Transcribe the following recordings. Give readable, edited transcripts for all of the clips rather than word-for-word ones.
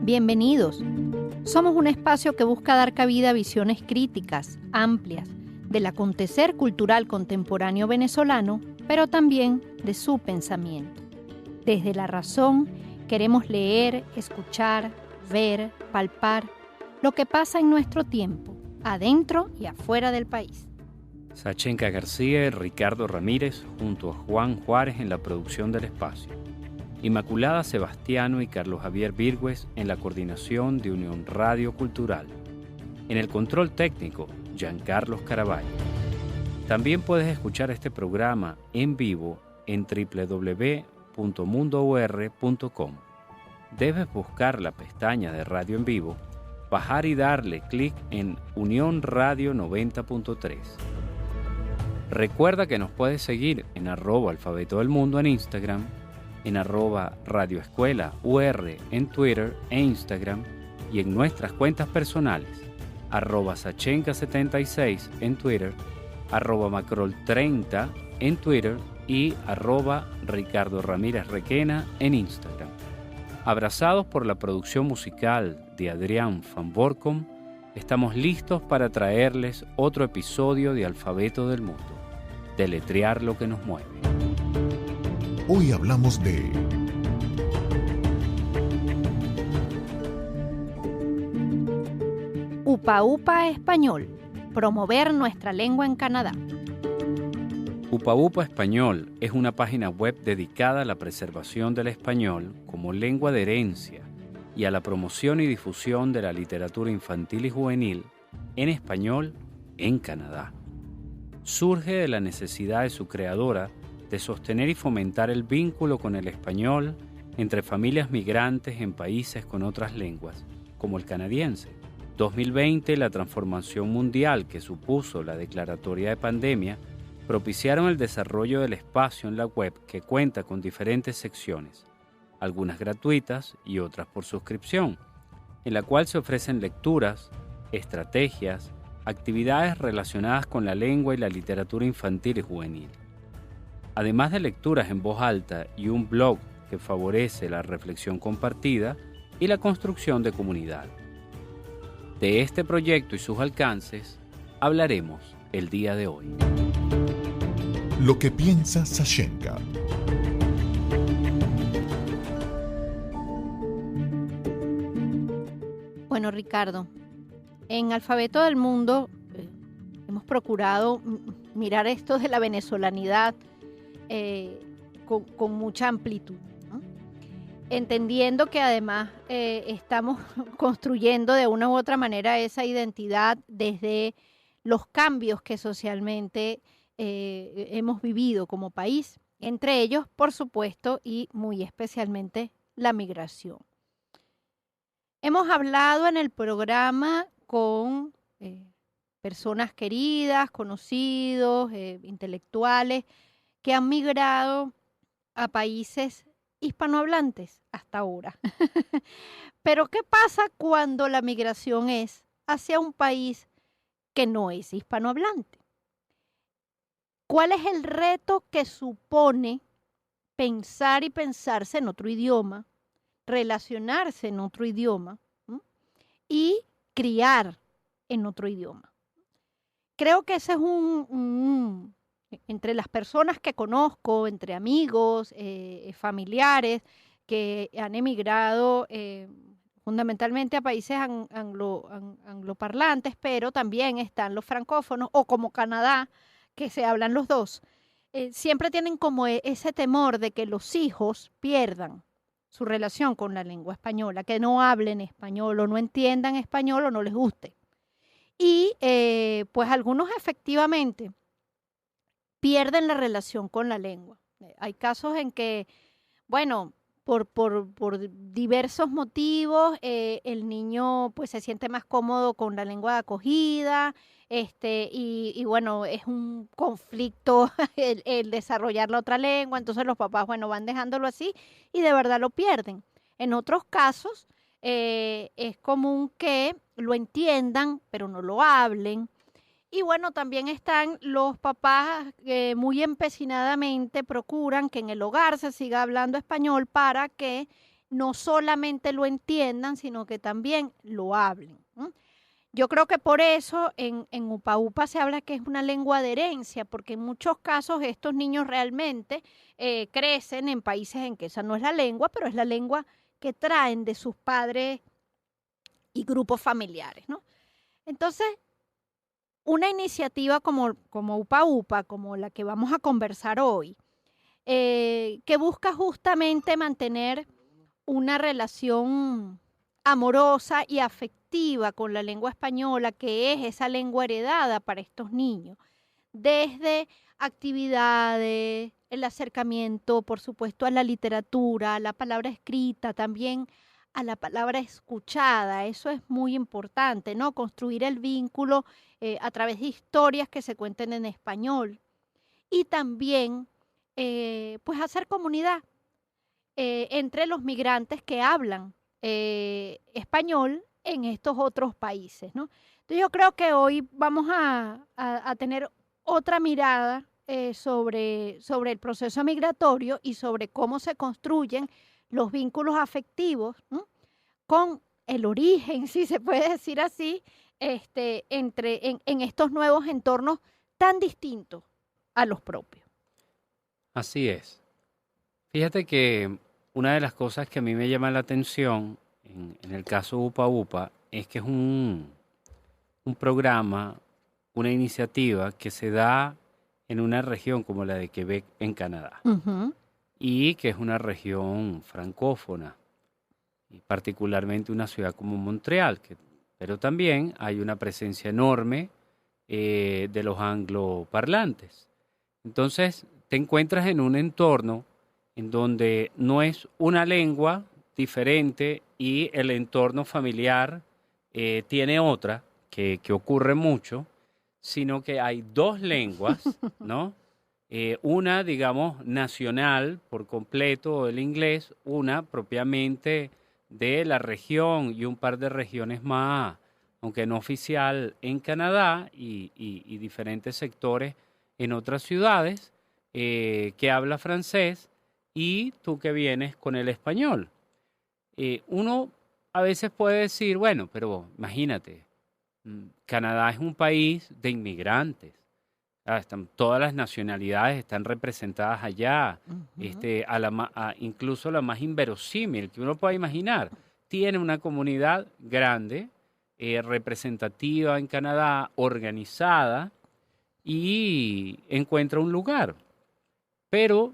Bienvenidos. Somos un espacio que busca dar cabida a visiones críticas, amplias, del acontecer cultural contemporáneo venezolano, pero también de su pensamiento. Desde la razón, queremos leer, escuchar, ver, palpar lo que pasa en nuestro tiempo, adentro y afuera del país. Sachenka García y Ricardo Ramírez junto a Juan Juárez en la producción del espacio. Inmaculada Sebastiano y Carlos Javier Virgües en la coordinación de Unión Radio Cultural. En el control técnico, Giancarlos Caraballo. También puedes escuchar este programa en vivo en www.mundour.com. Debes buscar la pestaña de Radio en Vivo, bajar y darle clic en Unión Radio 90.3. Recuerda que nos puedes seguir en @alfabeto del mundo en Instagram, en @radioescuela UR en Twitter e Instagram y en nuestras cuentas personales, @sachenka76 en Twitter, @macrol30 en Twitter y @Ricardo Ramírez Requena en Instagram. Abrazados por la producción musical de Adrián Van Borkom, estamos listos para traerles otro episodio de Alfabeto del Mundo, deletrear lo que nos mueve. Hoy hablamos de Upa Upa Español, promover nuestra lengua en Canadá. Upa Upa Español es una página web dedicada a la preservación del español como lengua de herencia y a la promoción y difusión de la literatura infantil y juvenil en español en Canadá. Surge de la necesidad de su creadora de sostener y fomentar el vínculo con el español entre familias migrantes en países con otras lenguas, como el canadiense. 2020, la transformación mundial que supuso la declaratoria de pandemia, propiciaron el desarrollo del espacio en la web que cuenta con diferentes secciones, algunas gratuitas y otras por suscripción, en la cual se ofrecen lecturas, estrategias, actividades relacionadas con la lengua y la literatura infantil y juvenil. Además de lecturas en voz alta y un blog que favorece la reflexión compartida y la construcción de comunidad. De este proyecto y sus alcances hablaremos el día de hoy. Lo que piensa Sachenka. Bueno, Ricardo, en Alfabeto del Mundo hemos procurado mirar esto de la venezolanidad con mucha amplitud, ¿no? Entendiendo que además estamos construyendo de una u otra manera esa identidad desde los cambios que socialmente hemos vivido como país, entre ellos, por supuesto, y muy especialmente la migración. Hemos hablado en el programa con personas queridas, conocidos, intelectuales, que han migrado a países hispanohablantes hasta ahora. Pero ¿qué pasa cuando la migración es hacia un país que no es hispanohablante? ¿Cuál es el reto que supone pensar y pensarse en otro idioma, relacionarse en otro idioma, ¿m? Y criar en otro idioma? Creo que ese es entre las personas que conozco, entre amigos, familiares que han emigrado fundamentalmente a países angloparlantes, pero también están los francófonos o como Canadá, que se hablan los dos, siempre tienen como ese temor de que los hijos pierdan su relación con la lengua española, que no hablen español o no entiendan español o no les guste. Y pues algunos efectivamente pierden la relación con la lengua. Hay casos en que, bueno, por diversos motivos, el niño pues se siente más cómodo con la lengua de acogida, y bueno, es un conflicto el desarrollar la otra lengua, entonces los papás, bueno, van dejándolo así y de verdad lo pierden. En otros casos, es común que lo entiendan, pero no lo hablen. Y bueno, también están los papás que muy empecinadamente procuran que en el hogar se siga hablando español para que no solamente lo entiendan, sino que también lo hablen. Yo creo que por eso en Upa Upa se habla que es una lengua de herencia, porque en muchos casos estos niños realmente crecen en países en que esa no es la lengua, pero es la lengua que traen de sus padres y grupos familiares, ¿no? Entonces, una iniciativa como Upa Upa, como la que vamos a conversar hoy, que busca justamente mantener una relación amorosa y afectiva con la lengua española, que es esa lengua heredada para estos niños, desde actividades, el acercamiento, por supuesto, a la literatura, a la palabra escrita, también a la palabra escuchada. Eso es muy importante, ¿no? Construir el vínculo a través de historias que se cuenten en español y también, pues, hacer comunidad entre los migrantes que hablan español en estos otros países, ¿no? Entonces yo creo que hoy vamos a tener otra mirada sobre el proceso migratorio y sobre cómo se construyen los vínculos afectivos, ¿no? Con el origen, si se puede decir así, en estos nuevos entornos tan distintos a los propios. Así es. Fíjate que una de las cosas que a mí me llama la atención en el caso Upa Upa es que es un programa, una iniciativa que se da en una región como la de Quebec en Canadá y que es una región francófona y particularmente una ciudad como Montreal, pero también hay una presencia enorme de los angloparlantes. Entonces te encuentras en un entorno en donde no es una lengua diferente y el entorno familiar tiene otra, que ocurre mucho, sino que hay dos lenguas, ¿no? Una, digamos, nacional por completo, el inglés, una propiamente de la región y un par de regiones más, aunque no oficial, en Canadá y diferentes sectores en otras ciudades que habla francés, y tú que vienes con el español. Uno a veces puede decir, bueno, pero imagínate, Canadá es un país de inmigrantes. Todas las nacionalidades están representadas allá, incluso la más inverosímil que uno pueda imaginar. Tiene una comunidad grande, representativa en Canadá, organizada, y encuentra un lugar. Pero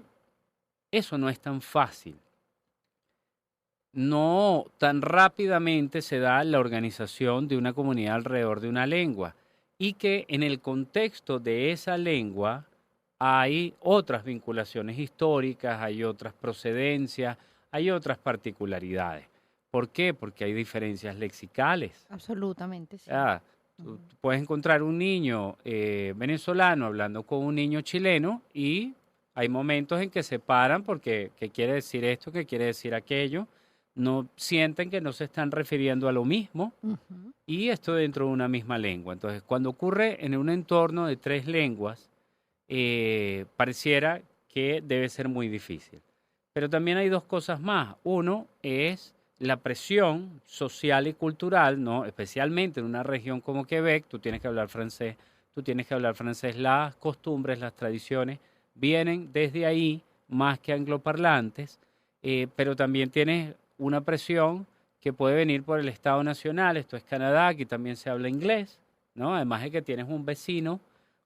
eso no es tan fácil. No tan rápidamente se da la organización de una comunidad alrededor de una lengua, y que en el contexto de esa lengua hay otras vinculaciones históricas, hay otras procedencias, hay otras particularidades. ¿Por qué? Porque hay diferencias lexicales. Absolutamente, sí. Tú puedes encontrar un niño venezolano hablando con un niño chileno y hay momentos en que se paran porque ¿qué quiere decir esto? ¿Qué quiere decir aquello? No sienten que no se están refiriendo a lo mismo, y esto dentro de una misma lengua. Entonces, cuando ocurre en un entorno de tres lenguas, pareciera que debe ser muy difícil. Pero también hay dos cosas más. Uno es la presión social y cultural, ¿no? Especialmente en una región como Quebec, tú tienes que hablar francés, las costumbres, las tradiciones vienen desde ahí más que angloparlantes, pero también tienes una presión que puede venir por el Estado Nacional. Esto es Canadá, aquí también se habla inglés, ¿no? Además de que tienes un vecino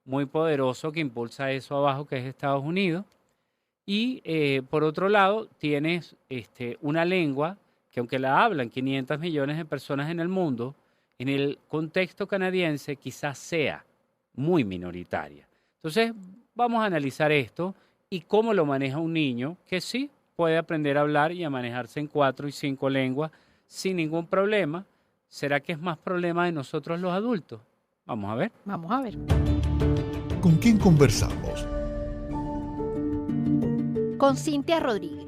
muy poderoso que impulsa eso abajo, que es Estados Unidos. Y por otro lado, tienes una lengua que, aunque la hablan 500 millones de personas en el mundo, en el contexto canadiense quizás sea muy minoritaria. Entonces, vamos a analizar esto y cómo lo maneja un niño que sí puede aprender a hablar y a manejarse en 4 y 5 lenguas sin ningún problema. ¿Será que es más problema de nosotros los adultos? Vamos a ver. Vamos a ver. ¿Con quién conversamos? Con Cintia Rodríguez.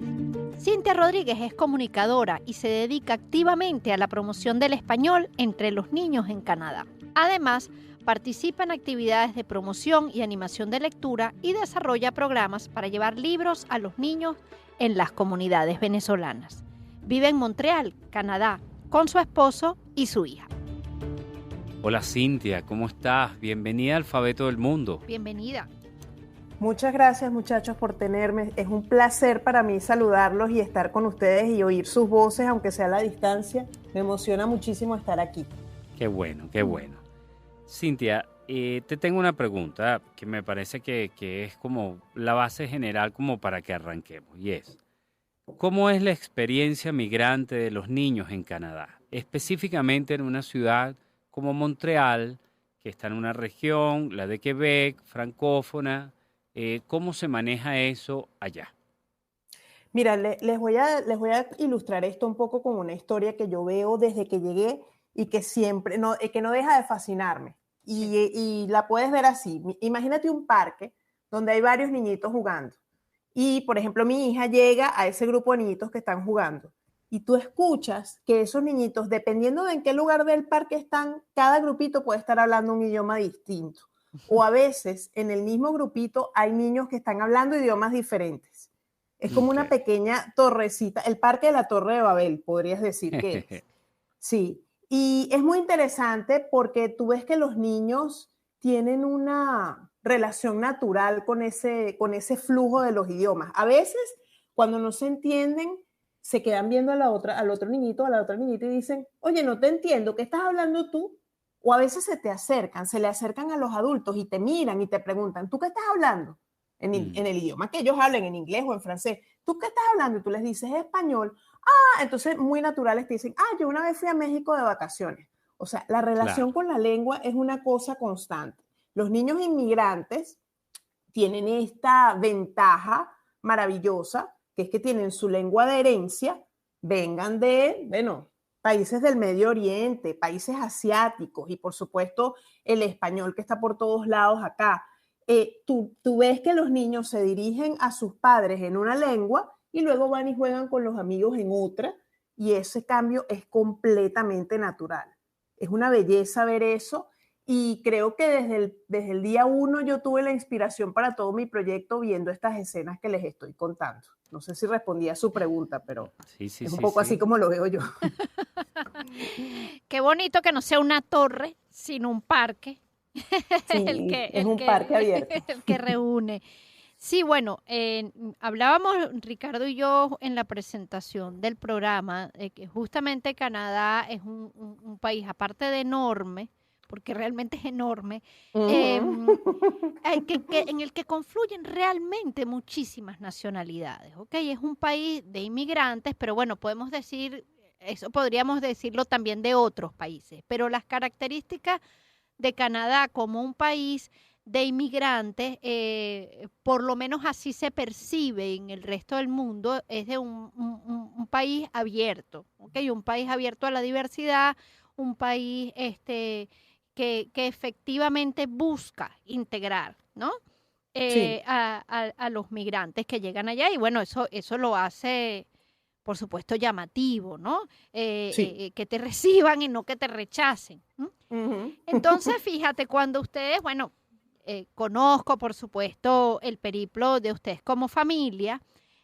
Cintia Rodríguez es comunicadora y se dedica activamente a la promoción del español entre los niños en Canadá. Además, participa en actividades de promoción y animación de lectura y desarrolla programas para llevar libros a los niños en las comunidades venezolanas. Vive en Montreal, Canadá, con su esposo y su hija. Hola Cintia, ¿cómo estás? Bienvenida al Alfabeto del Mundo. Bienvenida. Muchas gracias, muchachos, por tenerme. Es un placer para mí saludarlos y estar con ustedes y oír sus voces, aunque sea a la distancia. Me emociona muchísimo estar aquí. Qué bueno, qué bueno. Cintia, te tengo una pregunta que me parece que es como la base general como para que arranquemos, y es, ¿cómo es la experiencia migrante de los niños en Canadá? Específicamente en una ciudad como Montreal, que está en una región, la de Quebec, francófona. ¿Cómo se maneja eso allá? Mira, les voy a ilustrar esto un poco con una historia que yo veo desde que llegué y que siempre, que no deja de fascinarme. Y la puedes ver así. Imagínate un parque donde hay varios niñitos jugando. Y, por ejemplo, mi hija llega a ese grupo de niñitos que están jugando. Y tú escuchas que esos niñitos, dependiendo de en qué lugar del parque están, cada grupito puede estar hablando un idioma distinto. O a veces, en el mismo grupito, hay niños que están hablando idiomas diferentes. Es como una pequeña torrecita, el parque de la Torre de Babel, podrías decir que es. Sí, y es muy interesante porque tú ves que los niños tienen una relación natural con ese flujo de los idiomas. A veces, cuando no se entienden, se quedan viendo al otro niñito, a la otra niñita y dicen, oye, no te entiendo, ¿qué estás hablando tú? O a veces se le acercan a los adultos y te miran y te preguntan, ¿tú qué estás hablando? En el idioma que ellos hablen, en inglés o en francés. ¿Tú qué estás hablando? Y tú les dices español. Entonces muy naturales te dicen, yo una vez fui a México de vacaciones. O sea, la relación con la lengua es una cosa constante. Los niños inmigrantes tienen esta ventaja maravillosa, que es que tienen su lengua de herencia, vengan de, países del Medio Oriente, países asiáticos y por supuesto el español que está por todos lados acá. Tú ves que los niños se dirigen a sus padres en una lengua y luego van y juegan con los amigos en otra y ese cambio es completamente natural. Es una belleza ver eso y creo que desde el día 1 yo tuve la inspiración para todo mi proyecto viendo estas escenas que les estoy contando. No sé si respondí a su pregunta, pero es un poco así como lo veo yo. Qué bonito que no sea una torre, sino un parque. Sí, es un parque abierto. El que reúne. Sí, bueno, hablábamos Ricardo y yo en la presentación del programa que justamente Canadá es un país, aparte de enorme, porque realmente es enorme, en el que confluyen realmente muchísimas nacionalidades, ¿ok? Es un país de inmigrantes, pero bueno, podemos decir, eso podríamos decirlo también de otros países, pero las características de Canadá como un país de inmigrantes, por lo menos así se percibe en el resto del mundo, es de un país abierto, ¿okay? Un país abierto a la diversidad, un país que efectivamente busca integrar, ¿no? Sí. A los migrantes que llegan allá y bueno, eso lo hace, por supuesto, llamativo, ¿no? Sí. Que te reciban y no que te rechacen. Uh-huh. Entonces, fíjate, cuando ustedes, conozco, por supuesto, el periplo de ustedes como familia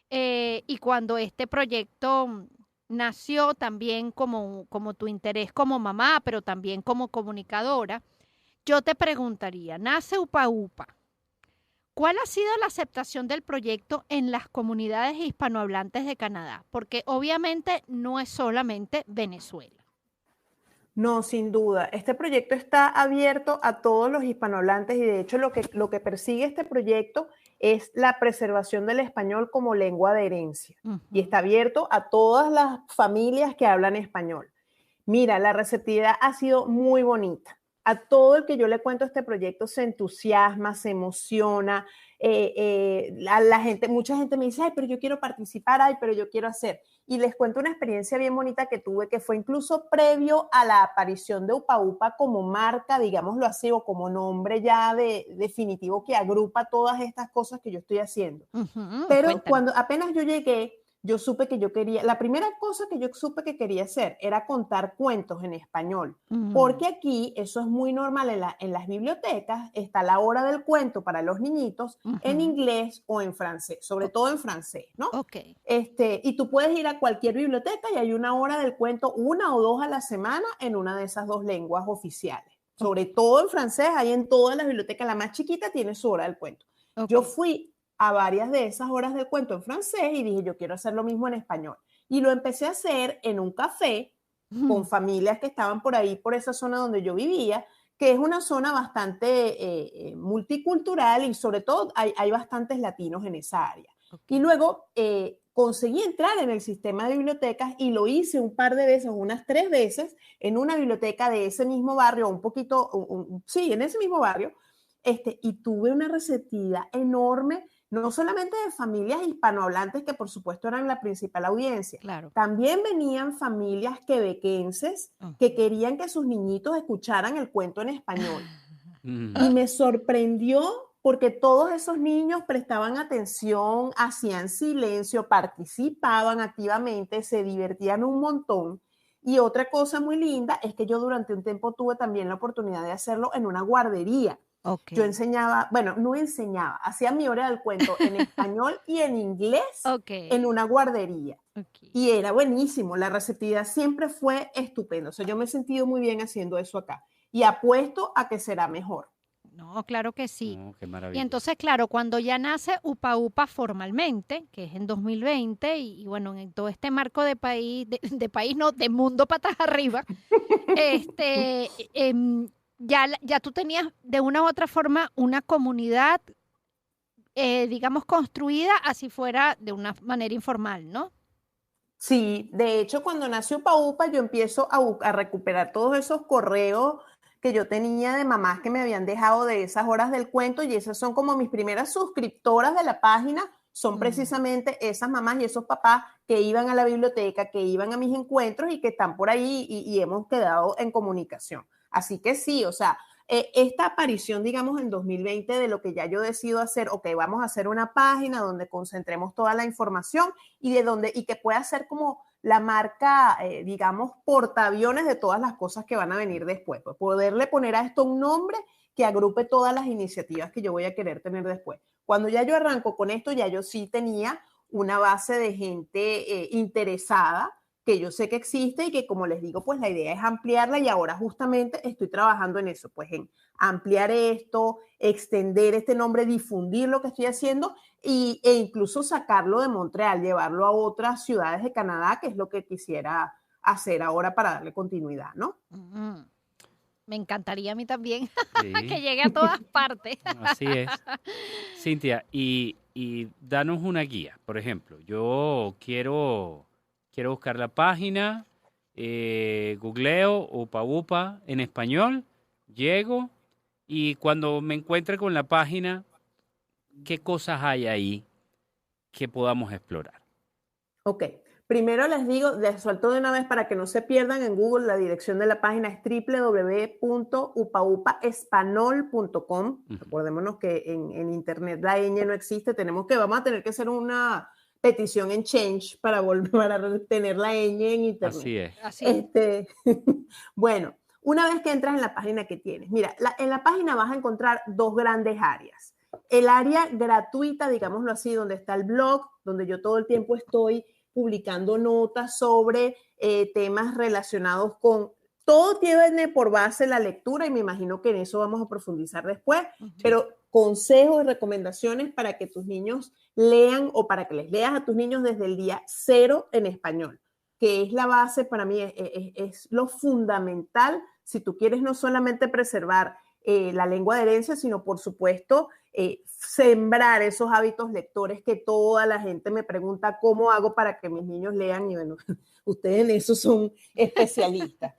y cuando este proyecto nació también como tu interés como mamá, pero también como comunicadora, yo te preguntaría, nace Upa Upa. ¿Cuál ha sido la aceptación del proyecto en las comunidades hispanohablantes de Canadá? Porque obviamente no es solamente Venezuela. No, sin duda. Este proyecto está abierto a todos los hispanohablantes y de hecho lo que persigue este proyecto es la preservación del español como lengua de herencia. Uh-huh. Y está abierto a todas las familias que hablan español. Mira, la receptividad ha sido muy bonita. A todo el que yo le cuento este proyecto se entusiasma, se emociona. La gente, mucha gente me dice, ay, pero yo quiero participar, ay, pero yo quiero hacer. Y les cuento una experiencia bien bonita que tuve, que fue incluso previo a la aparición de Upa Upa como marca, digámoslo así, o como nombre ya definitivo que agrupa todas estas cosas que yo estoy haciendo. Uh-huh, pero cuéntame. cuando apenas yo llegué, yo supe que yo quería, la primera cosa que yo supe que quería hacer era contar cuentos en español, porque aquí eso es muy normal en las bibliotecas, está la hora del cuento para los niñitos en inglés o en francés, sobre todo en francés, ¿no? Okay. Y tú puedes ir a cualquier biblioteca y hay una hora del cuento, 1 o 2 a la semana en una de esas 2 lenguas oficiales. Sobre todo en francés, hay en todas las bibliotecas, la más chiquita tiene su hora del cuento. Okay. Yo fui a varias de esas horas del cuento en francés y dije, yo quiero hacer lo mismo en español. Y lo empecé a hacer en un café con familias que estaban por ahí, por esa zona donde yo vivía, que es una zona bastante multicultural y sobre todo hay bastantes latinos en esa área. Okay. Y luego conseguí entrar en el sistema de bibliotecas y lo hice un par de veces, unas 3 veces, en una biblioteca de ese mismo barrio, sí, en ese mismo barrio, y tuve una receptividad enorme, no solamente de familias hispanohablantes, que por supuesto eran la principal audiencia, claro. También venían familias quebequenses que querían que sus niñitos escucharan el cuento en español. Y me sorprendió porque todos esos niños prestaban atención, hacían silencio, participaban activamente, se divertían un montón. Y otra cosa muy linda es que yo durante un tiempo tuve también la oportunidad de hacerlo en una guardería. Okay. Yo enseñaba, bueno, no enseñaba, hacía mi hora del cuento en español y en inglés en una guardería. Okay. Y era buenísimo, la receptividad siempre fue estupenda. O sea, yo me he sentido muy bien haciendo eso acá y apuesto a que será mejor. No, claro que sí. Oh, qué maravilla. Y entonces, claro, cuando ya nace Upa Upa formalmente, que es en 2020, y bueno, en todo este marco de país, de país no, de mundo patas arriba, ya tú tenías de una u otra forma una comunidad, digamos, construida, así fuera de una manera informal, ¿no? Sí, de hecho, cuando nació Upa Upa, yo empiezo a recuperar todos esos correos que yo tenía de mamás que me habían dejado de esas horas del cuento, y esas son como mis primeras suscriptoras de la página, son precisamente esas mamás y esos papás que iban a la biblioteca, que iban a mis encuentros y que están por ahí y hemos quedado en comunicación. Así que sí, o sea, esta aparición, digamos, en 2020 de lo que ya yo decido hacer, ok, vamos a hacer una página donde concentremos toda la información y que pueda ser como la marca, digamos, portaaviones de todas las cosas que van a venir después. Pues poderle poner a esto un nombre que agrupe todas las iniciativas que yo voy a querer tener después. Cuando ya yo arranco con esto, ya yo sí tenía una base de gente interesada, que yo sé que existe y que, como les digo, pues la idea es ampliarla, y ahora justamente estoy trabajando en eso, pues en ampliar esto, extender este nombre, difundir lo que estoy haciendo e incluso sacarlo de Montreal, llevarlo a otras ciudades de Canadá, que es lo que quisiera hacer ahora para darle continuidad, ¿no? Me encantaría a mí también sí. Que llegue a todas partes. Así es. Cintia, y danos una guía. Por ejemplo, yo quiero buscar la página, googleo Upa Upa en español, llego y cuando me encuentre con la página, ¿qué cosas hay ahí que podamos explorar? Ok, primero les digo, les suelto de una vez para que no se pierdan en Google, la dirección de la página es www.upaupaespanol.com. Recordémonos que en internet la ñ no existe, vamos a tener que hacer una petición en Change para tener la ñ en internet. Así es. Así. Bueno, una vez que entras en la página que tienes, mira, en la página vas a encontrar 2 grandes áreas. El área gratuita, digámoslo así, donde está el blog, donde yo todo el tiempo estoy publicando notas sobre temas relacionados con... Todo tiene por base la lectura y me imagino que en eso vamos a profundizar después, pero consejos y recomendaciones para que tus niños lean o para que les leas a tus niños desde el día 0 en español, que es la base para mí, es lo fundamental si tú quieres no solamente preservar la lengua de herencia, sino por supuesto sembrar esos hábitos lectores que toda la gente me pregunta cómo hago para que mis niños lean, y bueno, ustedes en eso son especialistas.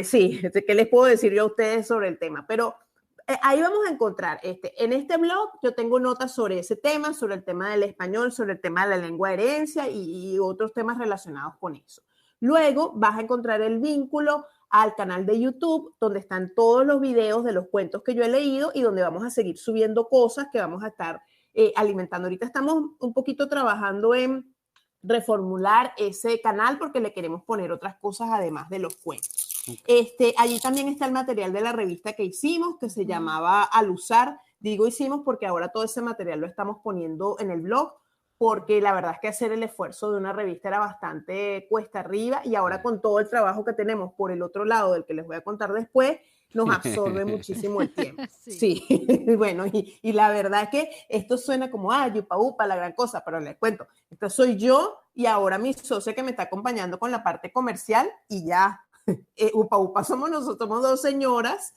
Sí, ¿qué les puedo decir yo a ustedes sobre el tema? Pero ahí vamos a encontrar, en este blog yo tengo notas sobre ese tema, sobre el tema del español, sobre el tema de la lengua de herencia y otros temas relacionados con eso. Luego vas a encontrar el vínculo al canal de YouTube, donde están todos los videos de los cuentos que yo he leído y donde vamos a seguir subiendo cosas que vamos a estar alimentando. Ahorita estamos un poquito trabajando en reformular ese canal porque le queremos poner otras cosas además de los cuentos. Allí también está el material de la revista que hicimos, que se llamaba Al Usar. Digo hicimos porque ahora todo ese material lo estamos poniendo en el blog, porque la verdad es que hacer el esfuerzo de una revista era bastante cuesta arriba, y ahora con todo el trabajo que tenemos por el otro lado, del que les voy a contar después, nos absorbe muchísimo el tiempo. Sí. Bueno, y la verdad es que esto suena como, yupa upa, la gran cosa, pero les cuento, esto soy yo y ahora mi socia que me está acompañando con la parte comercial, y ya, upa upa somos nosotros, somos dos señoras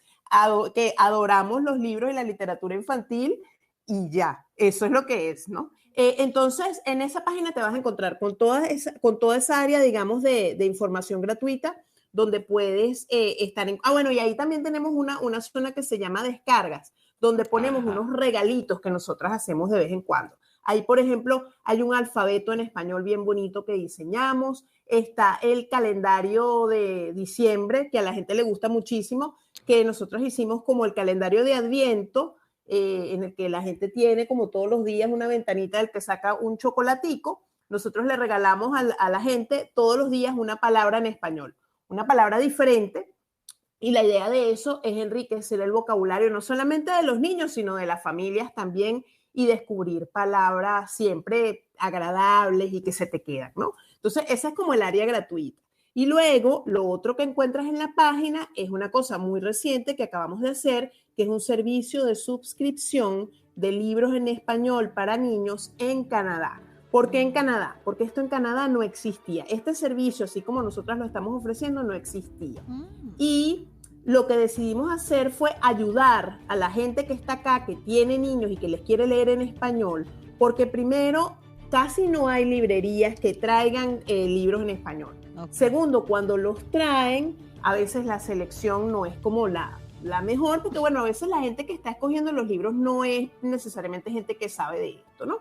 que adoramos los libros y la literatura infantil, y ya, eso es lo que es, ¿no? Entonces, en esa página te vas a encontrar con toda esa área, digamos, de información gratuita, donde puedes estar en... bueno, y ahí también tenemos una zona que se llama descargas, donde ponemos unos regalitos que nosotras hacemos de vez en cuando. Ahí, por ejemplo, hay un alfabeto en español bien bonito que diseñamos, está el calendario de diciembre, que a la gente le gusta muchísimo, que nosotros hicimos como el calendario de Adviento, en el que la gente tiene como todos los días una ventanita del que saca un chocolatico. Nosotros le regalamos a la gente todos los días una palabra en español, una palabra diferente, y la idea de eso es enriquecer el vocabulario no solamente de los niños, sino de las familias también, y descubrir palabras siempre agradables y que se te quedan, ¿no? Entonces, esa es como el área gratuita. Y luego, lo otro que encuentras en la página es una cosa muy reciente que acabamos de hacer, que es un servicio de suscripción de libros en español para niños en Canadá. ¿Por qué en Canadá? Porque esto en Canadá no existía. Este servicio, así como nosotras lo estamos ofreciendo, no existía. Y lo que decidimos hacer fue ayudar a la gente que está acá, que tiene niños y que les quiere leer en español, porque primero, casi no hay librerías que traigan libros en español. Okay. Segundo, cuando los traen, a veces la selección no es como la mejor, porque bueno, a veces la gente que está escogiendo los libros no es necesariamente gente que sabe de esto, ¿no?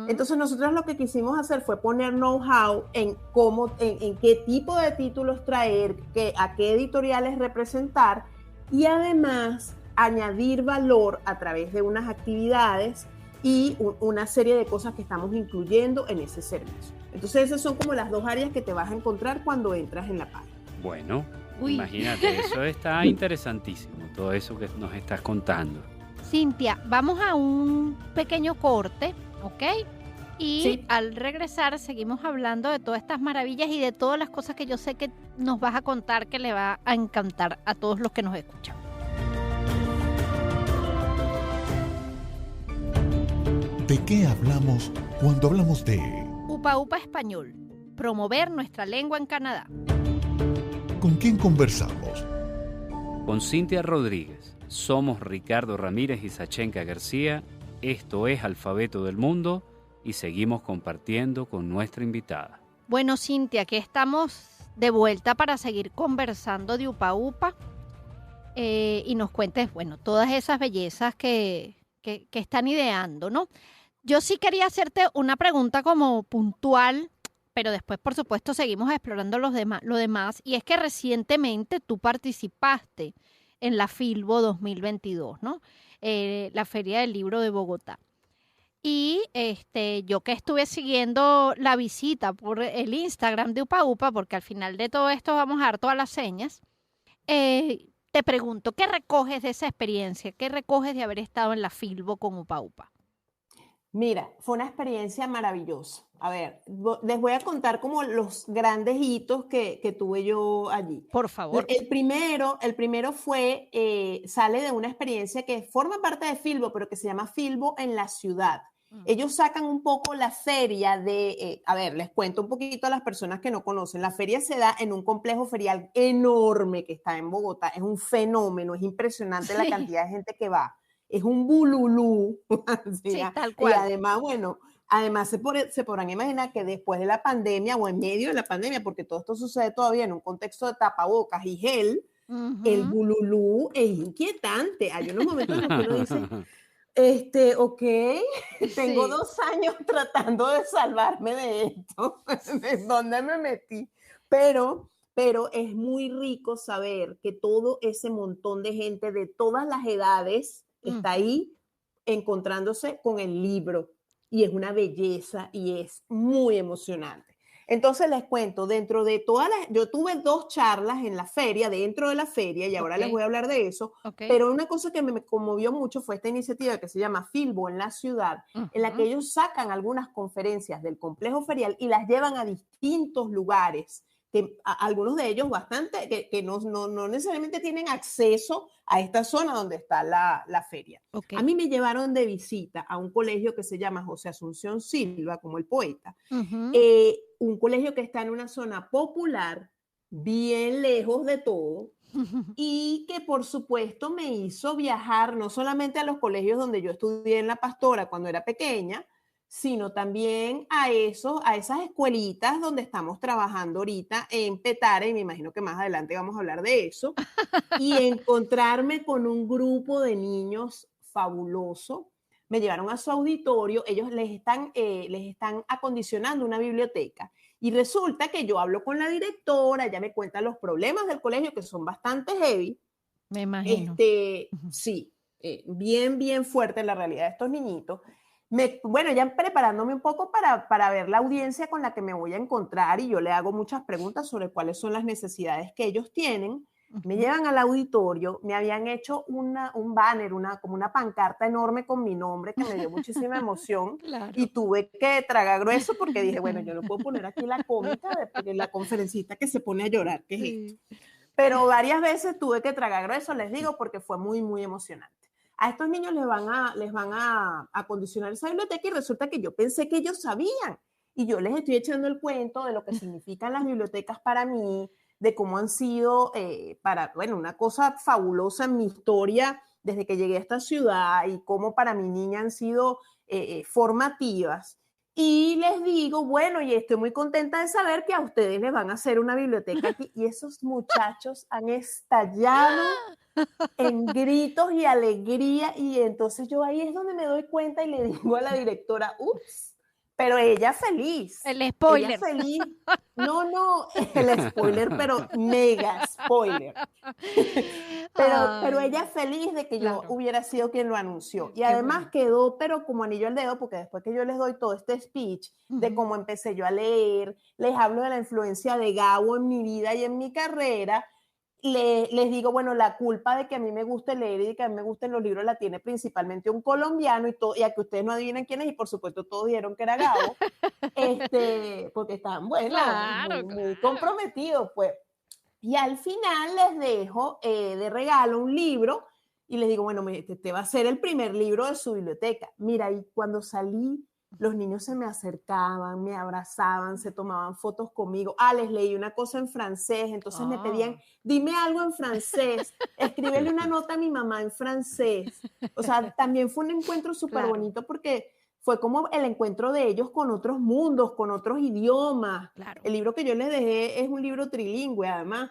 Entonces nosotros lo que quisimos hacer fue poner know-how en cómo, en qué tipo de títulos traer, a qué editoriales representar, y además añadir valor a través de unas actividades y una serie de cosas que estamos incluyendo en ese servicio. Entonces esas son como las dos áreas que te vas a encontrar cuando entras en la página. Bueno, imagínate, eso está interesantísimo, todo eso que nos estás contando. Cintia, vamos a un pequeño corte, ¿ok? Y sí, al regresar seguimos hablando de todas estas maravillas y de todas las cosas que yo sé que nos vas a contar, que le va a encantar a todos los que nos escuchan. ¿De qué hablamos cuando hablamos de Upa Upa Español? Promover nuestra lengua en Canadá. ¿Con quién conversamos? Con Cintia Rodríguez. Somos Ricardo Ramírez y Sachenka García. Esto es Alfabeto del Mundo y seguimos compartiendo con nuestra invitada. Bueno, Cintia, aquí estamos de vuelta para seguir conversando de Upa Upa y nos cuentes, bueno, todas esas bellezas que están ideando, ¿no? Yo sí quería hacerte una pregunta como puntual, pero después, por supuesto, seguimos explorando lo demás, y es que recientemente tú participaste en la Filbo 2022, ¿no? La Feria del Libro de Bogotá. Y yo que estuve siguiendo la visita por el Instagram de Upa Upa, porque al final de todo esto vamos a dar todas las señas, te pregunto, ¿qué recoges de esa experiencia? ¿Qué recoges de haber estado en la Filbo con Upa Upa? Mira, fue una experiencia maravillosa. A ver, les voy a contar como los grandes hitos que tuve yo allí. Por favor. El primero fue, sale de una experiencia que forma parte de Filbo, pero que se llama Filbo en la ciudad. Ellos sacan un poco la feria de, a ver, les cuento un poquito a las personas que no conocen. La feria se da en un complejo ferial enorme que está en Bogotá. Es un fenómeno, es impresionante la cantidad de gente que va. Es un bululú. Sí, tal cual. Y además, bueno, se podrán imaginar que después de la pandemia o en medio de la pandemia, porque todo esto sucede todavía en un contexto de tapabocas y gel, el bululú es inquietante. Hay unos momentos en los que uno dice, ok, tengo 2 años tratando de salvarme de esto. ¿De dónde me metí? Pero es muy rico saber que todo ese montón de gente de todas las edades está ahí encontrándose con el libro. y es una belleza y es muy emocionante. Entonces les cuento, dentro de todas las, yo tuve 2 charlas en la feria, dentro de la feria, y ahora les voy a hablar de eso, pero una cosa que me conmovió mucho fue esta iniciativa que se llama Filbo en la ciudad, en la que ellos sacan algunas conferencias del complejo ferial y las llevan a distintos lugares, que algunos de ellos bastante, que no necesariamente tienen acceso a esta zona donde está la feria. A mí me llevaron de visita a un colegio que se llama José Asunción Silva, como el poeta, un colegio que está en una zona popular, bien lejos de todo, y que por supuesto me hizo viajar no solamente a los colegios donde yo estudié en La Pastora cuando era pequeña, sino también a esas escuelitas donde estamos trabajando ahorita en Petare, y me imagino que más adelante vamos a hablar de eso, y encontrarme con un grupo de niños fabuloso. Me llevaron a su auditorio, ellos les están acondicionando una biblioteca, y resulta que yo hablo con la directora, ella me cuenta los problemas del colegio, que son bastante heavy. Me imagino. Sí, bien fuerte la realidad de estos niñitos. Bueno, ya preparándome un poco para ver la audiencia con la que me voy a encontrar, y yo le hago muchas preguntas sobre cuáles son las necesidades que ellos tienen. Me llevan al auditorio, me habían hecho un banner, como una pancarta enorme con mi nombre que me dio muchísima emoción. Claro. Y tuve que tragar grueso porque dije, bueno, yo no puedo poner aquí la cómica de la conferencista que se pone a llorar, ¿qué es esto? Pero varias veces tuve que tragar grueso, les digo, porque fue muy emocionante. A estos niños les van a acondicionar esa biblioteca, y resulta que yo pensé que ellos sabían. Y yo les estoy echando el cuento de lo que significan las bibliotecas para mí, de cómo han sido una cosa fabulosa en mi historia desde que llegué a esta ciudad, y cómo para mi niña han sido formativas. Y les digo, bueno, y estoy muy contenta de saber que a ustedes les van a hacer una biblioteca aquí. Y esos muchachos han estallado en gritos y alegría, y entonces yo ahí es donde me doy cuenta y le digo a la directora, ups, pero ella feliz. El spoiler. Ella feliz. No, el spoiler, pero mega spoiler. pero ella feliz de que yo hubiera sido quien lo anunció. Y además quedó, pero como anillo al dedo, porque después que yo les doy todo este speech de cómo empecé yo a leer, les hablo de la influencia de Gabo en mi vida y en mi carrera, les digo, bueno, la culpa de que a mí me guste leer y de que a mí me gusten los libros la tiene principalmente un colombiano, y a que ustedes no adivinen quién es, y por supuesto todos dijeron que era Gabo, porque estaban, bueno, muy comprometidos, pues. Y al final les dejo de regalo un libro, y les digo, bueno, este va a ser el primer libro de su biblioteca. Mira, y cuando salí, los niños se me acercaban, me abrazaban, se tomaban fotos conmigo. Les leí una cosa en francés, entonces me pedían, dime algo en francés, escríbele una nota a mi mamá en francés. O sea, también fue un encuentro súper bonito, porque fue como el encuentro de ellos con otros mundos, con otros idiomas. Claro. El libro que yo les dejé es un libro trilingüe, además.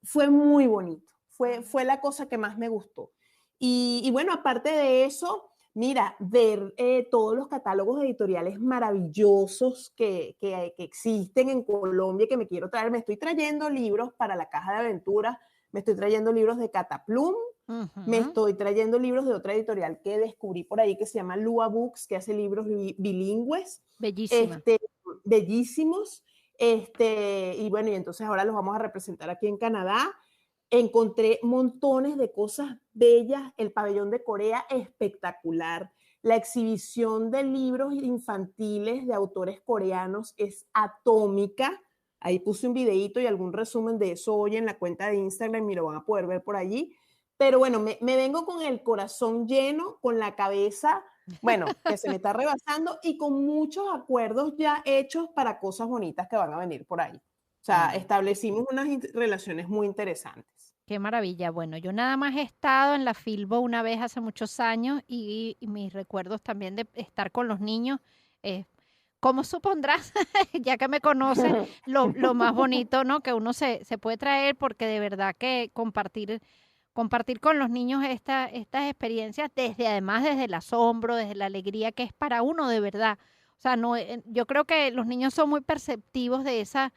Fue muy bonito. Fue la cosa que más me gustó. Y bueno, aparte de eso, mira, ver todos los catálogos editoriales maravillosos que existen en Colombia, que me quiero traer. Me estoy trayendo libros para la Caja de Aventuras, me estoy trayendo libros de Cataplum, me estoy trayendo libros de otra editorial que descubrí por ahí que se llama Lua Books, que hace libros bilingües. Bellísima. Bellísimos. Y bueno, y entonces ahora los vamos a representar aquí en Canadá. Encontré montones de cosas bellas, el pabellón de Corea espectacular, la exhibición de libros infantiles de autores coreanos es atómica. Ahí puse un videíto y algún resumen de eso hoy en la cuenta de Instagram y lo van a poder ver por allí. Pero bueno, me vengo con el corazón lleno, con la cabeza, bueno, que se me está rebasando, y con muchos acuerdos ya hechos para cosas bonitas que van a venir por ahí. O sea, establecimos unas relaciones muy interesantes. Qué maravilla. Bueno, yo nada más he estado en la Filbo una vez hace muchos años, y mis recuerdos también de estar con los niños, como supondrás, ya que me conoces, lo más bonito, ¿no? Que uno se puede traer, porque de verdad que compartir con los niños estas experiencias, además desde el asombro, desde la alegría, que es para uno de verdad. O sea, no, yo creo que los niños son muy perceptivos de esa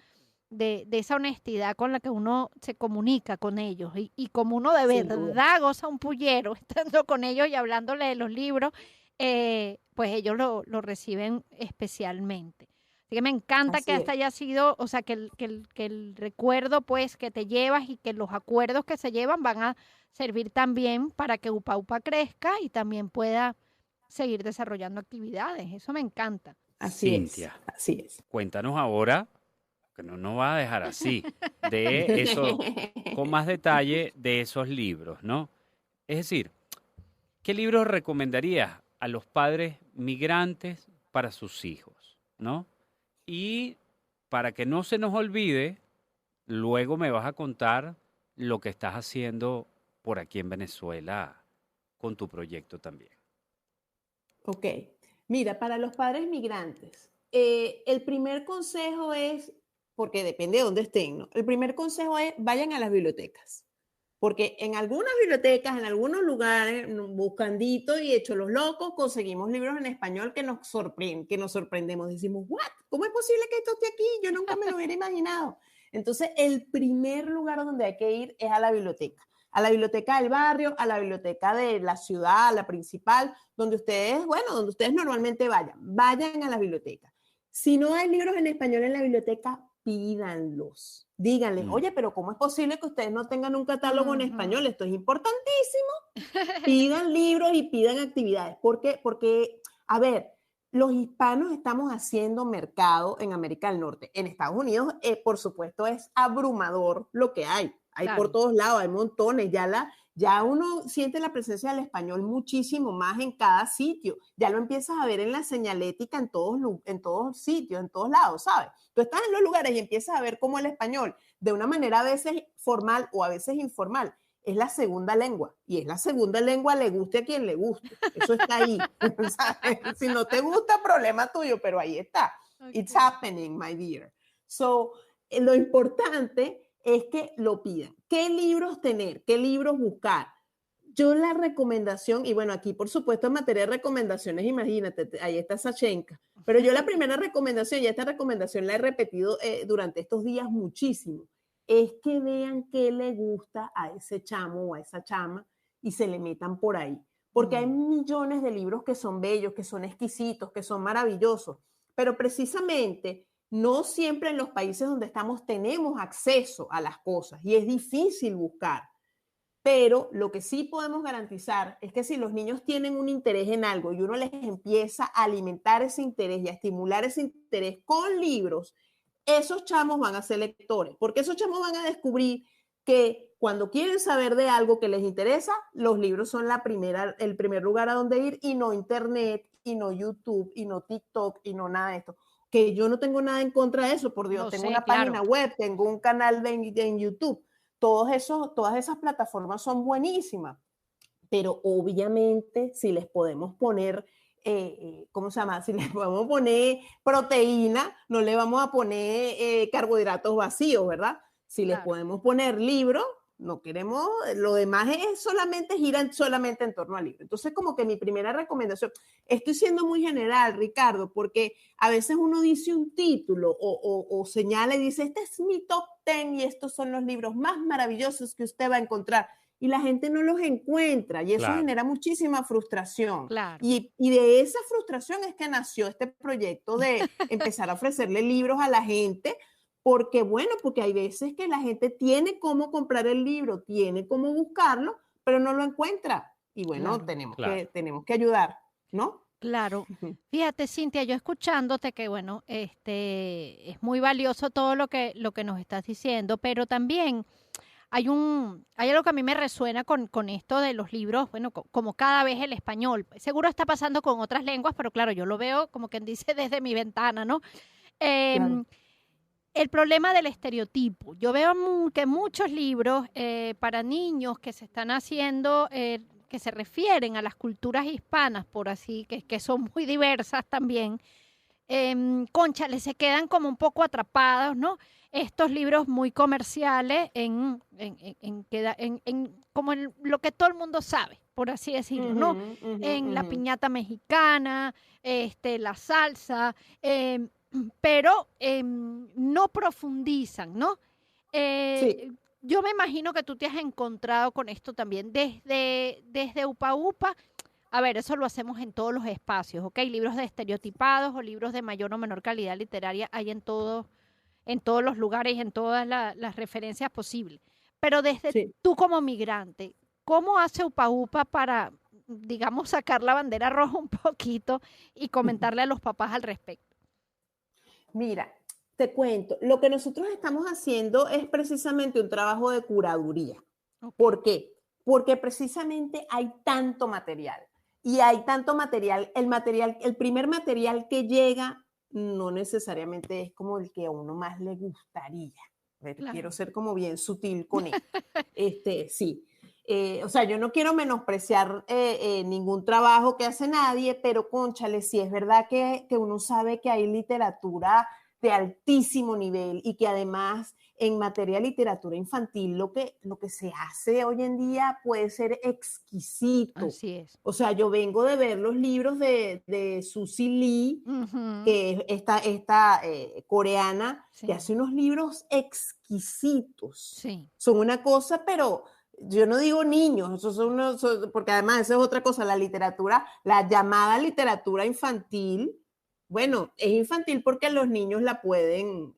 honestidad con la que uno se comunica con ellos, y como uno de verdad goza un pullero estando con ellos y hablándole de los libros, pues ellos lo reciben especialmente. Así que me encanta que Así hasta es. haya sido, o sea, que el recuerdo, pues, que te llevas y que los acuerdos que se llevan van a servir también para que Upa Upa crezca y también pueda seguir desarrollando actividades. Eso me encanta. Así es. Cintia, Así es. cuéntanos ahora, que no nos va a dejar así, de eso, con más detalle de esos libros, ¿no? Es decir, ¿qué libros recomendarías a los padres migrantes para sus hijos, ¿no? Y para que no se nos olvide, luego me vas a contar lo que estás haciendo por aquí en Venezuela con tu proyecto también. Ok, mira, para los padres migrantes, el primer consejo es, porque depende de dónde estén, ¿no? El primer consejo es vayan a las bibliotecas, porque en algunas bibliotecas, en algunos lugares, buscandito y hechos los locos, conseguimos libros en español que nos sorprenden, que nos sorprendemos. Decimos, ¿what? ¿Cómo es posible que esto esté aquí? Yo nunca me lo hubiera imaginado. Entonces, el primer lugar donde hay que ir es a la biblioteca del barrio, a la biblioteca de la ciudad, la principal, donde ustedes, bueno, donde ustedes normalmente vayan a la biblioteca. Si no hay libros en español en la biblioteca, pídanlos. Díganles, Mm, oye, pero ¿cómo es posible que ustedes no tengan un catálogo en Ujú. español? Esto es importantísimo. Pidan libros y pidan actividades. ¿Por qué? Porque, a ver, los hispanos estamos haciendo mercado en América del Norte. En Estados Unidos, por supuesto, es abrumador lo que hay. Hay por Claro, todos lados, hay montones. Ya uno siente la presencia del español muchísimo más en cada sitio. Ya lo empiezas a ver en la señalética en todos sitios, en todos lados, ¿sabes? Tú estás en los lugares y empiezas a ver cómo el español, de una manera a veces formal o a veces informal, es la segunda lengua. Y es la segunda lengua, le guste a quien le guste. Eso está ahí. ¿Sabes? Si no te gusta, problema tuyo, pero ahí está. It's ok. happening, my dear. So, lo importante es que lo pidan. ¿Qué libros tener? ¿Qué libros buscar? Yo la recomendación, y bueno, aquí por supuesto en materia de recomendaciones, imagínate, ahí está Sachenka, pero yo la primera recomendación, y esta recomendación la he repetido durante estos días muchísimo, es que vean qué le gusta a ese chamo o a esa chama y se le metan por ahí. Porque hay Mm, millones de libros que son bellos, que son exquisitos, que son maravillosos, pero precisamente no siempre en los países donde estamos tenemos acceso a las cosas y es difícil buscar. Pero lo que sí podemos garantizar es que si los niños tienen un interés en algo y uno les empieza a alimentar ese interés y a estimular ese interés con libros, esos chamos van a ser lectores, porque esos chamos van a descubrir que cuando quieren saber de algo que les interesa, los libros son el primer lugar a donde ir y no Internet, y no YouTube, y no TikTok, y no nada de esto. Que yo no tengo nada en contra de eso, por Dios, lo tengo sé, una página claro. web, tengo un canal en YouTube, todas esas plataformas son buenísimas, pero obviamente si les podemos poner, ¿cómo se llama? Si les podemos poner proteína, no le vamos a poner carbohidratos vacíos, ¿verdad? Si les Claro. podemos poner libros, no queremos, lo demás es gira solamente en torno al libro. Entonces, como que mi primera recomendación, estoy siendo muy general, Ricardo, porque a veces uno dice un título o señala y dice, este es mi top 10 y estos son los libros más maravillosos que usted va a encontrar. Y la gente no los encuentra y eso claro. genera muchísima frustración. Claro. Y de esa frustración es que nació este proyecto de empezar a ofrecerle libros a la gente porque, bueno, porque hay veces que la gente tiene cómo comprar el libro, tiene cómo buscarlo, pero no lo encuentra. Y bueno, Claro. Claro. tenemos que ayudar, ¿no? Claro. Fíjate, Cintia, yo escuchándote que, bueno, es muy valioso todo lo que nos estás diciendo, pero también hay algo que a mí me resuena con esto de los libros, bueno, como cada vez el español. Seguro está pasando con otras lenguas, pero claro, yo lo veo como quien dice desde mi ventana, ¿no? Claro. Em, el problema del estereotipo. Yo veo que muchos libros para niños que se están haciendo, que se refieren a las culturas hispanas, por así, que son muy diversas también, cónchale, se quedan como un poco atrapados, ¿no? Estos libros muy comerciales como en lo que todo el mundo sabe, por así decirlo, ¿no? Ujú, ujú, En la ujú. piñata mexicana, la salsa, pero no profundizan, ¿no? Sí, Eh, yo me imagino que tú te has encontrado con esto también desde Upa Upa. A ver, eso lo hacemos en todos los espacios, ¿ok? Libros de estereotipados o libros de mayor o menor calidad literaria hay en todos los lugares, en todas las referencias posibles. Pero desde Sí. tú como migrante, ¿cómo hace Upa Upa para, digamos, sacar la bandera roja un poquito y comentarle a los papás al respecto? Mira, te cuento, lo que nosotros estamos haciendo es precisamente un trabajo de curaduría. Ok, ¿Por qué? Porque precisamente hay tanto material y hay tanto material, el primer material que llega no necesariamente es como el que a uno más le gustaría. A ver, quiero claro. ser como bien sutil con esto. Sí. O sea, yo no quiero menospreciar ningún trabajo que hace nadie, pero cónchale, sí es verdad que uno sabe que hay literatura de altísimo nivel y que además en materia de literatura infantil lo que se hace hoy en día puede ser exquisito. Así es. O sea, yo vengo de ver los libros de Susie Lee, Ujú, que es esta coreana, que sí, hace unos libros exquisitos. sí. Son una cosa, pero yo no digo niños, esos son porque además esa es otra cosa, la literatura, la llamada literatura infantil, bueno, es infantil porque los niños la pueden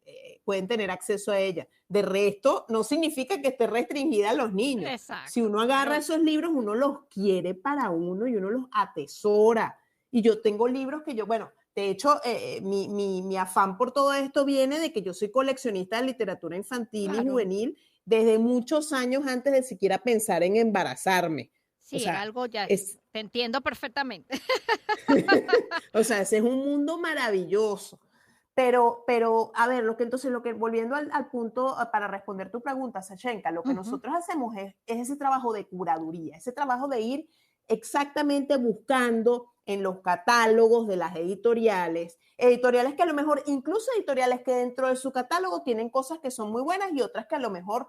tener acceso a ella. De resto, no significa que esté restringida a los niños. Si Exacto, uno agarra claro. esos libros, uno los quiere para uno y uno los atesora. Y yo tengo libros que bueno, de hecho, mi afán por todo esto viene de que yo soy coleccionista de literatura infantil y Claro. juvenil desde muchos años antes de siquiera pensar en embarazarme. O Sí, era sea, algo ya, es, te entiendo perfectamente. o sea, ese es un mundo maravilloso. A ver, volviendo al punto para responder tu pregunta, Sachenka, lo que Ujú, nosotros hacemos es ese trabajo de curaduría, ese trabajo de ir exactamente buscando en los catálogos de las editoriales que a lo mejor, incluso editoriales que dentro de su catálogo tienen cosas que son muy buenas y otras que a lo mejor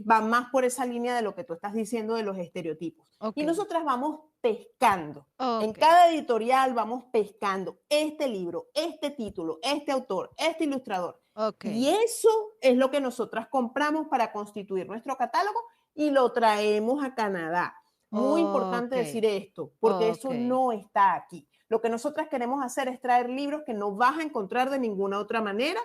van más por esa línea de lo que tú estás diciendo de los estereotipos. ok, Y nosotras vamos pescando. En ok, cada editorial vamos pescando este libro, este título, este autor, este ilustrador. ok. Y eso es lo que nosotras compramos para constituir nuestro catálogo y lo traemos a Canadá. Muy importante Ok, decir esto, porque ok. eso no está aquí. Lo que nosotras queremos hacer es traer libros que no vas a encontrar de ninguna otra manera.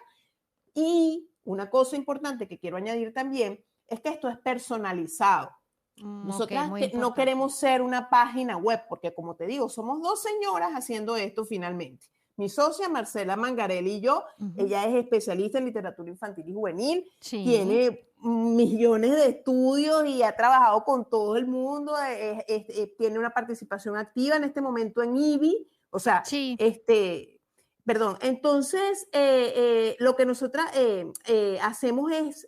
Y una cosa importante que quiero añadir también es que esto es personalizado. Ok, Nosotras muy no importante. queremos ser una página web, porque como te digo, somos dos señoras haciendo esto finalmente. Mi socia Marcela Mangarelli y yo, Ujú, ella es especialista en literatura infantil y juvenil, sí, tiene millones de estudios y ha trabajado con todo el mundo, tiene una participación activa en este momento en IBI, o sea, sí, perdón, entonces lo que nosotras hacemos es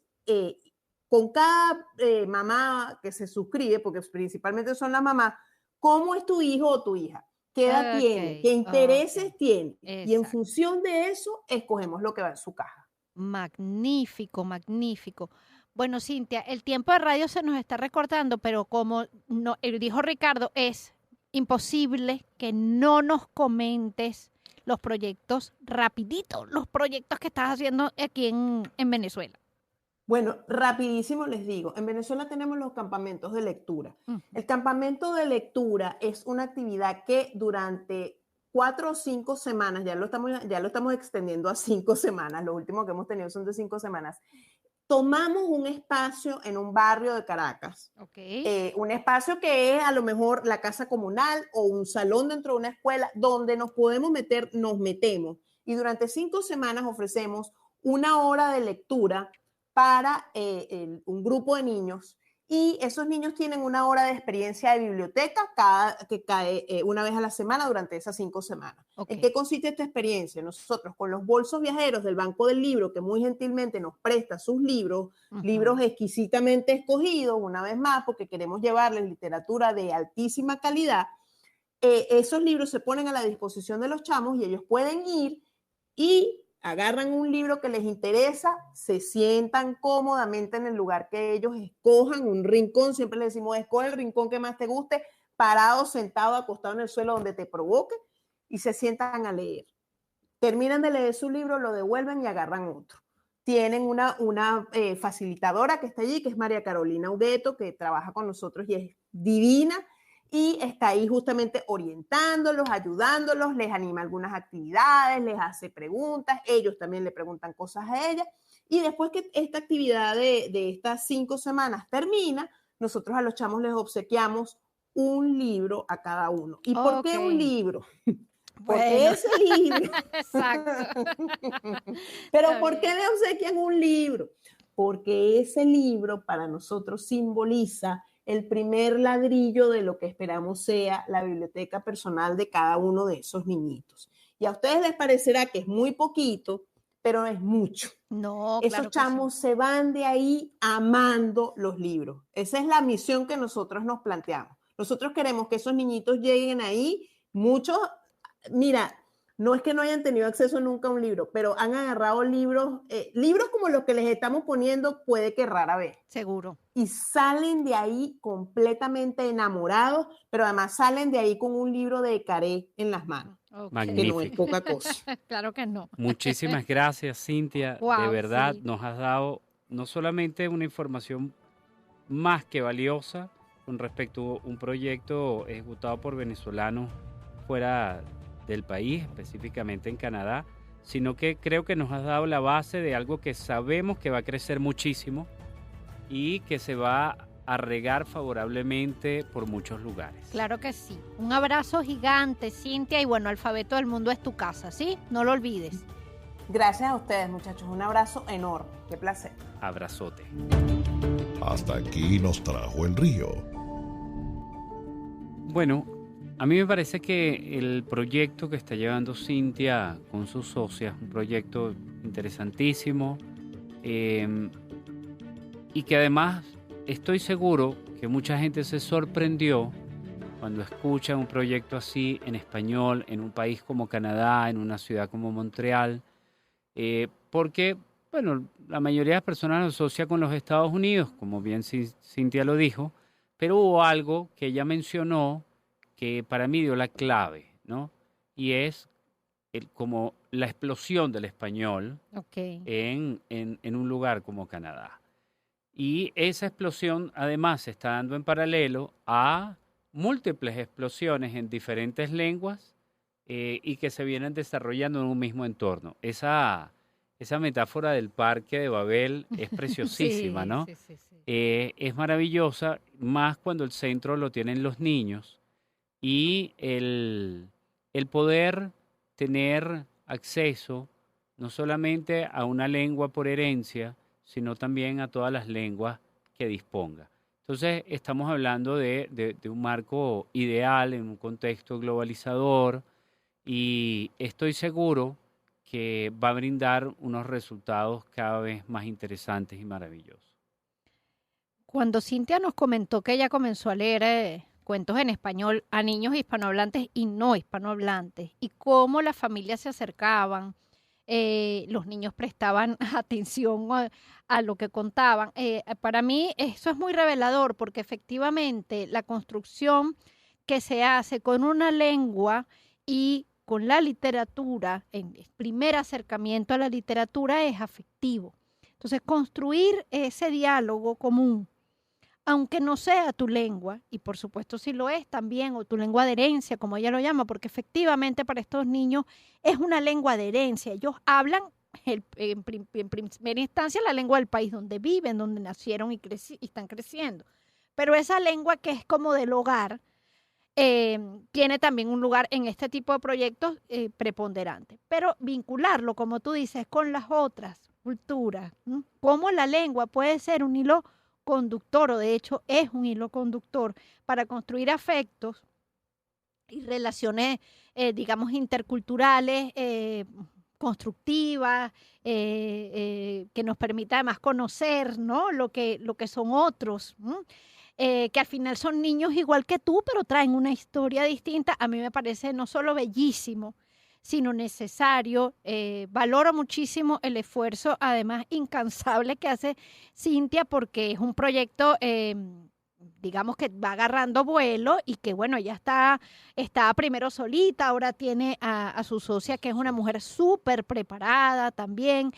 con cada mamá que se suscribe, porque principalmente son las mamás, ¿cómo es tu hijo o tu hija? ¿Qué edad ok, tiene? ¿Qué ok. intereses tiene? Y en Exacto. función de eso, escogemos lo que va en su caja. Magnífico, magnífico. Bueno, Cintia, el tiempo de radio se nos está recortando, pero como no, dijo Ricardo, es imposible que no nos comentes los proyectos rapidito, los proyectos que estás haciendo aquí en Venezuela. Bueno, rapidísimo les digo, en Venezuela tenemos los campamentos de lectura. Ujú, El campamento de lectura es una actividad que durante 4 o 5 semanas, ya lo estamos extendiendo a 5 semanas, lo último que hemos tenido son de 5 semanas, tomamos un espacio en un barrio de Caracas, ok. un espacio que es a lo mejor la casa comunal o un salón dentro de una escuela donde nos podemos meter, nos metemos. Y durante 5 semanas ofrecemos una hora de lectura para un grupo de niños y esos niños tienen una hora de experiencia de biblioteca que cae una vez a la semana durante esas 5 semanas. Ok. ¿En qué consiste esta experiencia? Nosotros con los bolsos viajeros del Banco del Libro, que muy gentilmente nos presta sus libros, libros Ujú, exquisitamente escogidos, una vez más, porque queremos llevarles literatura de altísima calidad, esos libros se ponen a la disposición de los chamos y ellos pueden ir y agarran un libro que les interesa, se sientan cómodamente en el lugar que ellos escojan, un rincón, siempre les decimos, escoge el rincón que más te guste, parado, sentado, acostado en el suelo donde te provoque y se sientan a leer. Terminan de leer su libro, lo devuelven y agarran otro. Tienen una facilitadora que está allí, que es María Carolina Ugueto, que trabaja con nosotros y es divina y está ahí justamente orientándolos, ayudándolos, les anima algunas actividades, les hace preguntas, ellos también le preguntan cosas a ella, y después que esta actividad de estas 5 semanas termina, nosotros a los chamos les obsequiamos un libro a cada uno. ¿Y por qué un libro? Porque Bueno. ese libro. Exacto. Pero Está ¿por qué bien. le obsequian un libro? Porque ese libro para nosotros simboliza el primer ladrillo de lo que esperamos sea la biblioteca personal de cada uno de esos niñitos. Y a ustedes les parecerá que es muy poquito, pero es mucho. No, Esos claro que chamos sí. se van de ahí amando los libros. Esa es la misión que nosotros nos planteamos. Nosotros queremos que esos niñitos lleguen ahí, muchos, mira, no es que no hayan tenido acceso nunca a un libro, pero han agarrado libros como los que les estamos poniendo, puede que rara vez. Seguro. Y salen de ahí completamente enamorados, pero además salen de ahí con un libro de Caré en las manos, Okay. que no es Magnífico. poca cosa. Claro que no. Muchísimas gracias, Cintia. De Wow, verdad, sí. nos has dado no solamente una información más que valiosa con respecto a un proyecto ejecutado por venezolanos fuera del país, específicamente en Canadá, sino que creo que nos has dado la base de algo que sabemos que va a crecer muchísimo y que se va a regar favorablemente por muchos lugares. Claro que sí. Un abrazo gigante, Cintia, y bueno, Alfabeto del Mundo es tu casa, ¿sí? No lo olvides. Gracias a ustedes, muchachos. Un abrazo enorme. Qué placer. Abrazote. Hasta aquí nos trajo el río. Bueno, a mí me parece que el proyecto que está llevando Cintia con sus socias, un proyecto interesantísimo, y que además estoy seguro que mucha gente se sorprendió cuando escucha un proyecto así en español en un país como Canadá, en una ciudad como Montreal, porque, bueno, la mayoría de las personas lo asocia con los Estados Unidos, como bien Cintia lo dijo, pero hubo algo que ella mencionó que para mí dio la clave, ¿no? Y es como la explosión del español en un lugar como Canadá. Y esa explosión además se está dando en paralelo a múltiples explosiones en diferentes lenguas y que se vienen desarrollando en un mismo entorno. Esa metáfora del parque de Babel es preciosísima, Sí, ¿no? sí. Es maravillosa, más cuando el centro lo tienen los niños y el poder tener acceso no solamente a una lengua por herencia, sino también a todas las lenguas que disponga. Entonces, estamos hablando de un marco ideal en un contexto globalizador y estoy seguro que va a brindar unos resultados cada vez más interesantes y maravillosos. Cuando Cintia nos comentó que ella comenzó a leer cuentos en español a niños hispanohablantes y no hispanohablantes, y cómo las familias se acercaban, los niños prestaban atención a lo que contaban. Para mí eso es muy revelador porque efectivamente la construcción que se hace con una lengua y con la literatura, en el primer acercamiento a la literatura es afectivo. Entonces, construir ese diálogo común, aunque no sea tu lengua, y por supuesto si lo es también, o tu lengua de herencia, como ella lo llama, porque efectivamente para estos niños es una lengua de herencia. Ellos hablan en primera instancia la lengua del país donde viven, donde nacieron y están creciendo. Pero esa lengua que es como del hogar, tiene también un lugar en este tipo de proyectos preponderante. Pero vincularlo, como tú dices, con las otras culturas, ¿no? Cómo la lengua puede ser un hilo conductor, o de hecho es un hilo conductor para construir afectos y relaciones, digamos, interculturales, constructivas, que nos permita además conocer, ¿no? lo que son otros, que al final son niños igual que tú, pero traen una historia distinta. A mí me parece no solo bellísimo, sino necesario. Valoro muchísimo el esfuerzo, además incansable, que hace Cintia, porque es un proyecto, digamos, que va agarrando vuelo y que, bueno, ya está primero solita, ahora tiene a su socia, que es una mujer súper preparada también,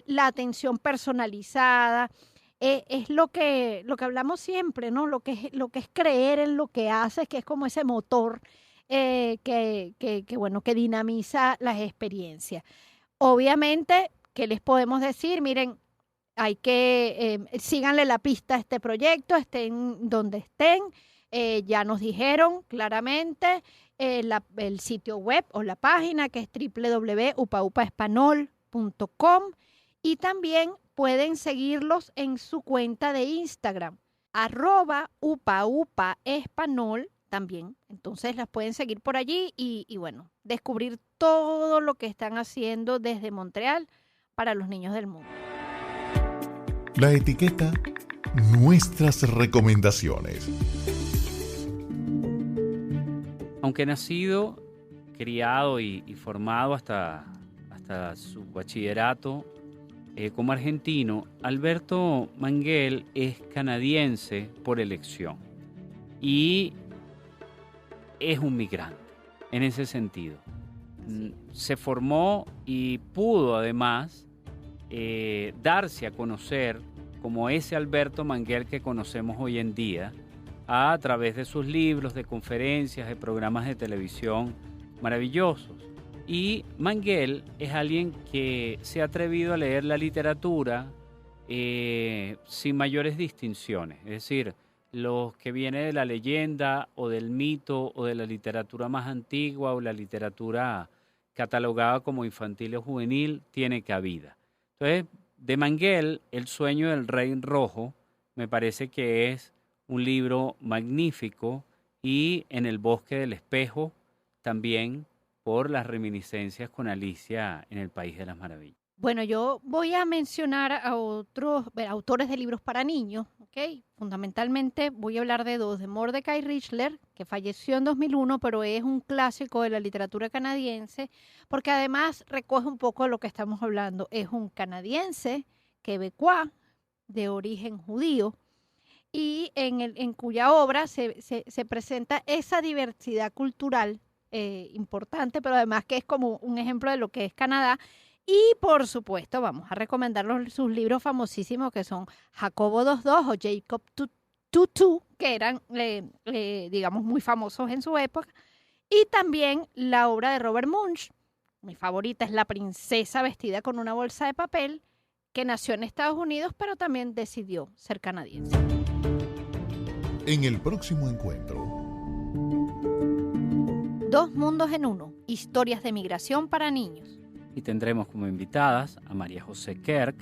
la atención personalizada. es lo que hablamos siempre, ¿no? Lo que es creer en lo que haces, que es como ese motor bueno, que dinamiza las experiencias. Obviamente, ¿qué les podemos decir? Miren, hay que síganle la pista a este proyecto, estén donde estén. Ya nos dijeron claramente el sitio web o la página, que es www.upaupaespanol.com, y también pueden seguirlos en su cuenta de Instagram, @upaupaespanol también. Entonces las pueden seguir por allí y bueno, descubrir todo lo que están haciendo desde Montreal para los niños del mundo. La etiqueta Nuestras recomendaciones. Aunque nacido, criado y formado hasta su bachillerato como argentino, Alberto Manguel es canadiense por elección y es un migrante en ese sentido. Se formó y pudo además darse a conocer como ese Alberto Manguel que conocemos hoy en día a través de sus libros, de conferencias, de programas de televisión maravillosos. Y Manguel es alguien que se ha atrevido a leer la literatura sin mayores distinciones, es decir, los que viene de la leyenda o del mito o de la literatura más antigua o la literatura catalogada como infantil o juvenil tiene cabida. Entonces, de Manguel, El sueño del rey rojo, me parece que es un libro magnífico, y En el bosque del espejo también, por las reminiscencias con Alicia en el País de las Maravillas. Bueno, yo voy a mencionar a otros autores de libros para niños, ¿ok? Fundamentalmente voy a hablar de dos, de Mordecai Richler, que falleció en 2001, pero es un clásico de la literatura canadiense, porque además recoge un poco de lo que estamos hablando. Es un canadiense, quebecois, de origen judío, y en cuya obra se presenta esa diversidad cultural importante, pero además que es como un ejemplo de lo que es Canadá. Y por supuesto vamos a recomendar sus libros famosísimos, que son Jacobo 22 o Jacob 22, que eran, digamos, muy famosos en su época. Y también la obra de Robert Munsch, mi favorita, es La princesa vestida con una bolsa de papel, que nació en Estados Unidos, pero también decidió ser canadiense. En el próximo encuentro. Dos mundos en uno, historias de migración para niños. Y tendremos como invitadas a María José Kerk,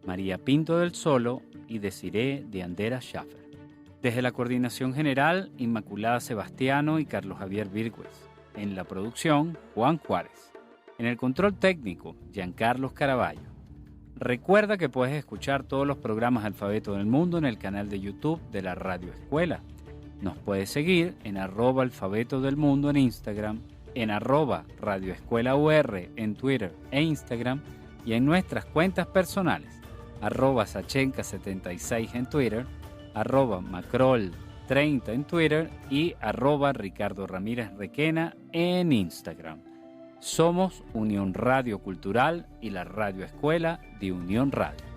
María Pinto del Solo y Desiree de Andera Schaffer. Desde la Coordinación General, Inmaculada Sebastiano y Carlos Javier Virgües. En la producción, Juan Juárez. En el control técnico, Giancarlos Caraballo. Recuerda que puedes escuchar todos los programas Alfabeto del Mundo en el canal de YouTube de la Radio Escuela. Nos puedes seguir en @Alfabeto del Mundo en Instagram, en @Radio Escuela UR en Twitter e Instagram, y en nuestras cuentas personales, @Sachenka76 en Twitter, @Macrol30 en Twitter y @Ricardo Ramírez Requena en Instagram. Somos Unión Radio Cultural y la Radio Escuela de Unión Radio.